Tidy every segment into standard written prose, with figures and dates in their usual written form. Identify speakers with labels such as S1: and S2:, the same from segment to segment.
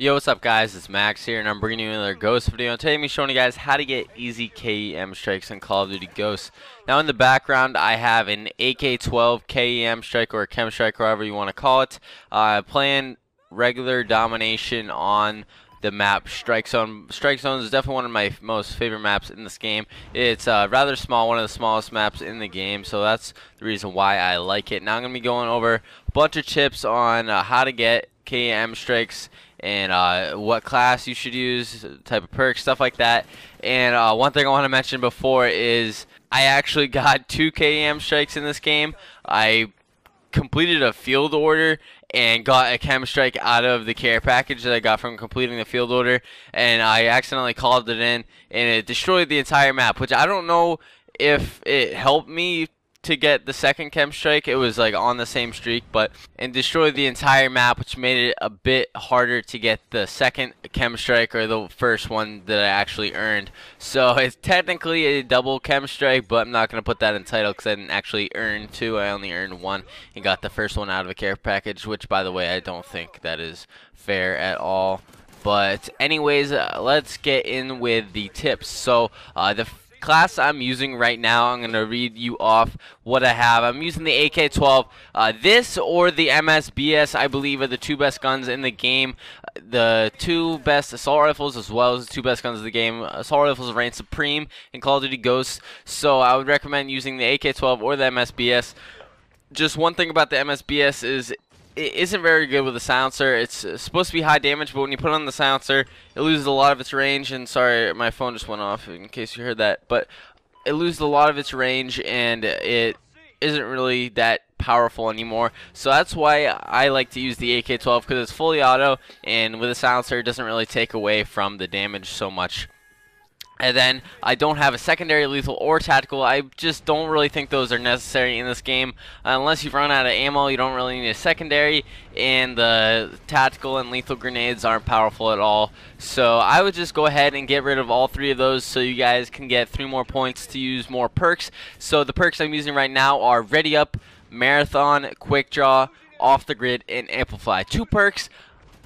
S1: Yo, what's up guys, it's Max here and I'm bringing you another Ghost video. And today I'm showing you guys how to get easy KEM strikes in Call of Duty Ghosts. Now in the background I have an AK-12 KEM strike or a KEM strike, however you want to call it. Playing regular domination on the map Strike Zone. Strike Zone is definitely one of my most favorite maps in this game. It's rather small, one of the smallest maps in the game, so that's the reason why I like it. Now I'm going to be going over a bunch of tips on how to get KEM strikes and what class you should use, type of perks, stuff like that. And one thing I want to mention before is I actually got 2 KEM strikes in this game. I completed a field order and got a KEM strike out of the care package that I got from completing the field order, and I accidentally called it in and it destroyed the entire map, which I don't know if it helped me to get the second KEM strike. It was like on the same streak, but and destroyed the entire map, which made it a bit harder to get the second KEM strike or the first one that I actually earned. So it's technically a double KEM strike, but I'm not going to put that in title because I didn't actually earn 2. I only earned 1 and got the first one out of a care package, which by the way I don't think that is fair at all. But anyways, let's get in with the tips. So the class I'm using right now, I'm going to read you off what I have. I'm using the AK-12. This or the MSBS, I believe, are the 2 best guns in the game. The 2 best assault rifles as well as the 2 best guns of the game. Assault rifles reign supreme in Call of Duty Ghosts, so I would recommend using the AK-12 or the MSBS. Just one thing about the MSBS is it isn't very good with the silencer. It's supposed to be high damage, but when you put on the silencer, it loses a lot of its range. And sorry, my phone just went off in case you heard that. But it loses a lot of its range, and it isn't really that powerful anymore. So that's why I like to use the AK-12, because it's fully auto, and with a silencer, it doesn't really take away from the damage so much. And then I don't have a secondary lethal or tactical. I just don't really think those are necessary in this game. Unless you've run out of ammo, you don't really need a secondary, and the tactical and lethal grenades aren't powerful at all. So I would just go ahead and get rid of all 3 of those so you guys can get 3 more points to use more perks. So the perks I'm using right now are Ready Up, Marathon, Quick Draw, Off the Grid, and Amplify. 2 perks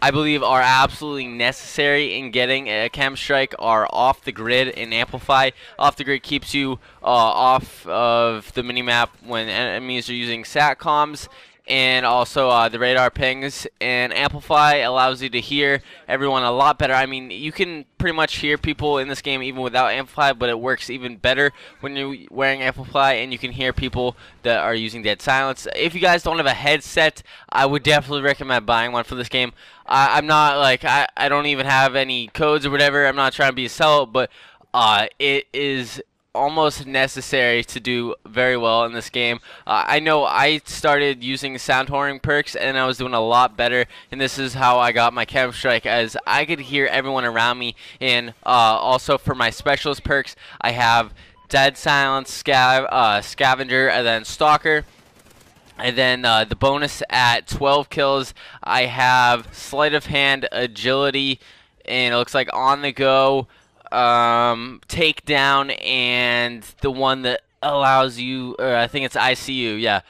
S1: I believe are absolutely necessary in getting a KEM strike are Off the Grid and Amplify. Off the Grid keeps you off of the minimap when enemies are using SATCOMs, and also the radar pings. And Amplify allows you to hear everyone a lot better. I mean, you can pretty much hear people in this game even without Amplify, but it works even better when you're wearing Amplify, and you can hear people that are using dead silence. If you guys don't have a headset, I would definitely recommend buying one for this game. I'm not like, I don't even have any codes or whatever. I'm not trying to be a sellout, but it is almost necessary to do very well in this game. I know I started using sound whoring perks and I was doing a lot better, and this is how I got my KEM strike, as I could hear everyone around me. And also for my specialist perks, I have Dead Silence, Scavenger, and then Stalker. And then the bonus at 12 kills, I have Sleight of Hand, Agility, and it looks like On the Go, Takedown, and the one that allows you, or I think it's ICU, yeah,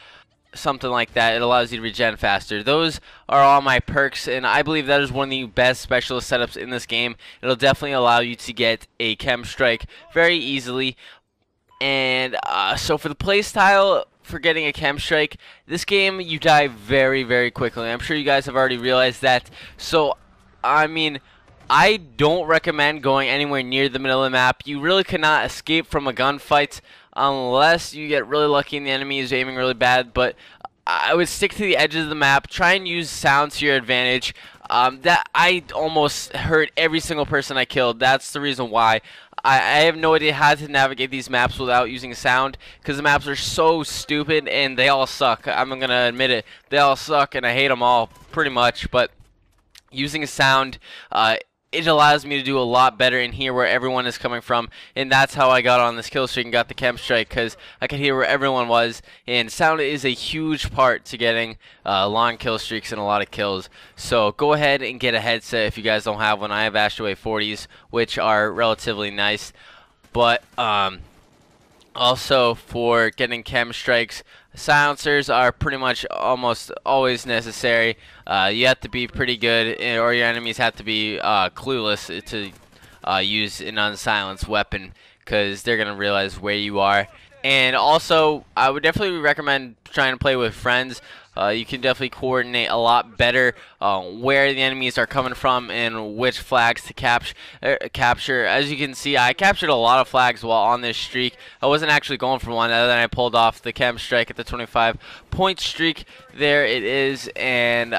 S1: something like that. It allows you to regen faster. Those are all my perks, and I believe that is one of the best specialist setups in this game. It'll definitely allow you to get a KEM strike very easily. And so for the playstyle for getting a KEM strike, this game you die very, very quickly. I'm sure you guys have already realized that. So, I mean, I don't recommend going anywhere near the middle of the map. You really cannot escape from a gunfight unless you get really lucky and the enemy is aiming really bad. But I would stick to the edges of the map. Try and use sound to your advantage. That I almost hurt every single person I killed. That's the reason why. I have no idea how to navigate these maps without using sound, because the maps are so stupid and they all suck. I'm going to admit it. They all suck and I hate them all pretty much. But using sound, it allows me to do a lot better and hear where everyone is coming from, and that's how I got on this kill streak and got the KEM strike, because I could hear where everyone was. And sound is a huge part to getting long kill streaks and a lot of kills. So go ahead and get a headset if you guys don't have one. I have Astraway 40s, which are relatively nice, but also for getting KEM strikes, Silencers are pretty much almost always necessary. You have to be pretty good, or your enemies have to be clueless to use an unsilenced weapon, because they're going to realize where you are. And also, I would definitely recommend trying to play with friends. You can definitely coordinate a lot better where the enemies are coming from and which flags to capture. As you can see, I captured a lot of flags while on this streak. I wasn't actually going for one, other than I pulled off the KEM strike at the 25-point streak. There it is, and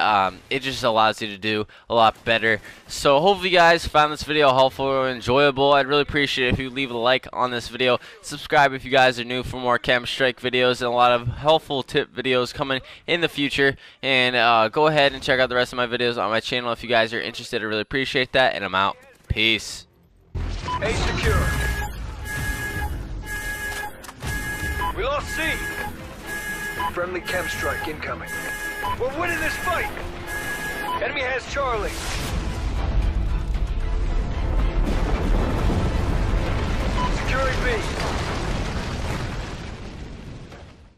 S1: it just allows you to do a lot better. So hopefully you guys found this video helpful or enjoyable. I'd really appreciate it if you leave a like on this video. Subscribe if you guys are new for more KEM strike videos and a lot of helpful tip videos coming in the future. And go ahead and check out the rest of my videos on my channel if you guys are interested. I really appreciate that, and I'm out. Peace.
S2: A secure. We lost C. Friendly KEM strike incoming. We're winning this fight. Enemy has Charlie.